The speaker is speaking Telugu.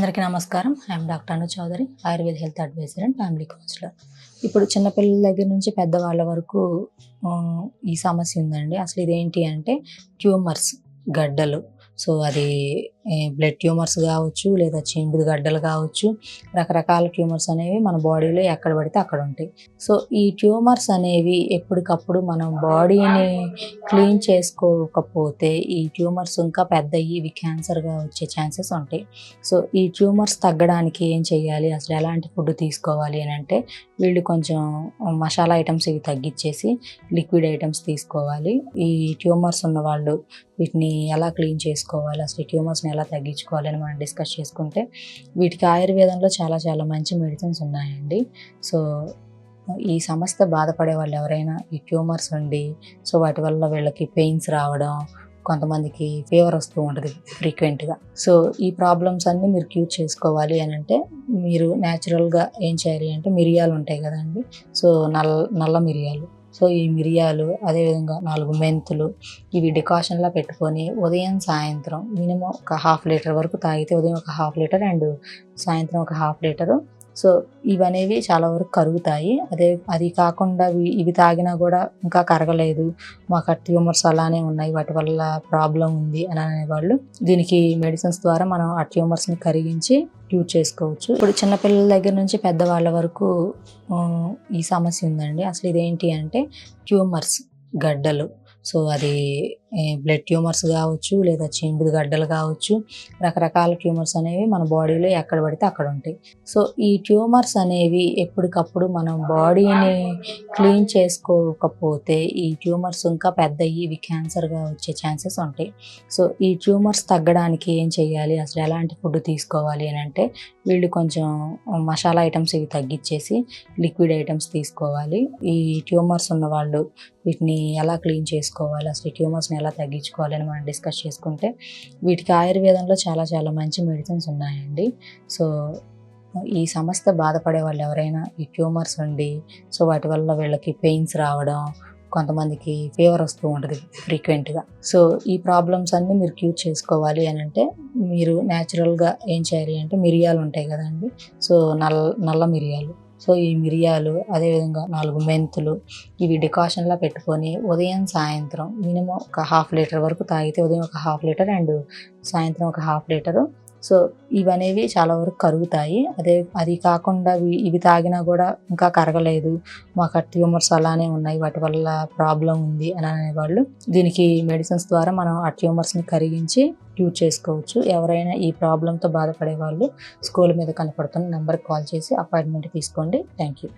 అందరికీ నమస్కారం. I'm doctor Anu Chowdary, Ayurveda health advisor and family counsellor. ఇప్పుడు చిన్నపిల్లల దగ్గర నుంచి పెద్దవాళ్ళ వరకు ఈ సమస్య ఉందండి. అసలు ఇదేంటి అంటే ట్యూమర్స్, గడ్డలు. సో, అది బ్లడ్ ట్యూమర్స్ కావచ్చు, లేదా చీముడు గడ్డలు కావచ్చు. రకరకాల ట్యూమర్స్ అనేవి మన బాడీలో ఎక్కడ పడితే అక్కడ ఉంటాయి. సో, ఈ ట్యూమర్స్ అనేవి ఎప్పటికప్పుడు మనం బాడీని క్లీన్ చేసుకోకపోతే ఈ ట్యూమర్స్ ఇంకా పెద్దయి ఇవి క్యాన్సర్‌గా వచ్చే ఛాన్సెస్ ఉంటాయి. సో, ఈ ట్యూమర్స్ తగ్గడానికి ఏం చేయాలి? అసలు ఎలాంటి ఫుడ్ తీసుకోవాలి అనంటే, వీళ్ళు కొంచెం మసాలా ఐటెమ్స్ ఇవి తగ్గిచ్చేసి లిక్విడ్ ఐటెమ్స్ తీసుకోవాలి. ఈ ట్యూమర్స్ ఉన్నవాళ్ళు వీటిని ఎలా క్లీన్ చేసుకోవాలి? అసలు ఈ ట్యూమర్స్‌ని ఎలా తగ్గించుకోవాలి? అని మనం డిస్కస్ చేసుకుంటే, వీటికి ఆయుర్వేదంలో చాలా చాలా మంచి మెడిసిన్స్ ఉన్నాయండి. సో, ఈ సమస్యతో బాధపడే వాళ్ళు ఎవరైనా ఈ ట్యూమర్స్ ఉండి, సో, వాటి వల్ల వీళ్ళకి పెయిన్స్ రావడం, కొంతమందికి ఫీవర్ వస్తూ ఉంటది ఫ్రీక్వెంట్‌గా. సో, ఈ ప్రాబ్లమ్స్ అన్నీ మీరు క్యూర్ చేసుకోవాలి అనంటే, మీరు న్యాచురల్‌గా ఏం చేయాలి అంటే మిరియాలు ఉంటాయి కదండీ! సో, నల్ల మిరియాలు. సో, ఈ మిరియాలు, అదేవిధంగా 4 మెంతులు ఇవి డికాషన్‌లా పెట్టుకొని ఉదయం, సాయంత్రం మినిమమ్ ఒక హాఫ్ లీటర్ వరకు తాగితే ఉదయం ఒక హాఫ్ లీటర్ అండ్ సాయంత్రం ఒక హాఫ్ లీటరు. సో, ఇవనేవి చాలా వరకు కరుగుతాయి. అది కాకుండా ఇవి తాగినా కూడా ఇంకా కరగలేదు, మాకు ఆ ట్యూమర్స్ అలానే ఉన్నాయి, వాటి వల్ల ప్రాబ్లమ్ ఉంది అని అనేవాళ్ళు దీనికి మెడిసిన్స్ ద్వారా మనం ఆ ట్యూమర్స్‌ని కరిగించి క్యూర్ చేసుకోవచ్చు. ఇప్పుడు చిన్నపిల్లల దగ్గర నుంచి పెద్దవాళ్ళ వరకు ఈ సమస్య ఉందండి. అసలు ఇదేంటి అంటే ట్యూమర్స్, గడ్డలు. సో, అది బ్లడ్ ట్యూమర్స్ కావచ్చు, లేదా చీముడు గడ్డలు కావచ్చు. రకరకాల ట్యూమర్స్ అనేవి మన బాడీలో ఎక్కడ పడితే అక్కడ ఉంటాయి. సో, ఈ ట్యూమర్స్ అనేవి ఎప్పటికప్పుడు మనం బాడీని క్లీన్ చేసుకోకపోతే ఈ ట్యూమర్స్ ఇంకా పెద్దయి ఇవి క్యాన్సర్‌గా వచ్చే ఛాన్సెస్ ఉంటాయి. సో, ఈ ట్యూమర్స్ తగ్గడానికి ఏం చేయాలి? అసలు ఎలాంటి ఫుడ్ తీసుకోవాలి అనంటే, వీళ్ళు కొంచెం మసాలా ఐటెమ్స్ ఇవి తగ్గిచ్చేసి లిక్విడ్ ఐటెమ్స్ తీసుకోవాలి. ఈ ట్యూమర్స్ ఉన్నవాళ్ళు వీటిని ఎలా క్లీన్ చేసుకోవాలి? అసలు ఈ ట్యూమర్స్‌ని ఎలా తగ్గించుకోవాలి? అని మనం డిస్కస్ చేసుకుంటే, వీటికి ఆయుర్వేదంలో చాలా చాలా మంచి మెడిసిన్స్ ఉన్నాయండి. సో, ఈ సమస్యతో బాధపడే వాళ్ళు ఎవరైనా ఈ ట్యూమర్స్ ఉండి, సో, వాటి వల్ల వీళ్ళకి పెయిన్స్ రావడం, కొంతమందికి ఫీవర్ వస్తూ ఉంటది ఫ్రీక్వెంట్‌గా. సో, ఈ ప్రాబ్లమ్స్ అన్నీ మీరు క్యూర్ చేసుకోవాలి అనంటే, మీరు న్యాచురల్‌గా ఏం చేయాలి అంటే మిరియాలు ఉంటాయి కదండీ! సో, నల్ల మిరియాలు. సో, ఈ మిరియాలు, అదేవిధంగా 4 మెంతులు ఇవి డికాషన్‌లా పెట్టుకొని ఉదయం, సాయంత్రం మినిమమ్ ఒక హాఫ్ లీటర్ వరకు తాగితే ఉదయం ఒక హాఫ్ లీటర్ అండ్ సాయంత్రం ఒక హాఫ్ లీటరు. సో, ఇవనేవి చాలా వరకు కరుగుతాయి. అది కాకుండా ఇవి తాగినా కూడా ఇంకా కరగలేదు, మాకు ఆ ట్యూమర్స్ అలానే ఉన్నాయి, వాటి వల్ల ప్రాబ్లమ్ ఉంది అని అనేవాళ్ళు దీనికి మెడిసిన్స్ ద్వారా మనం ఆ ట్యూమర్స్‌ని కరిగించి క్యూర్ చేసుకోవచ్చు. ఎవరైనా ఈ ప్రాబ్లమ్‌తో బాధపడే వాళ్ళు స్క్రోల్ మీద కనపడుతున్న నెంబర్‌కి కాల్ చేసి అపాయింట్మెంట్ తీసుకోండి. Thank you.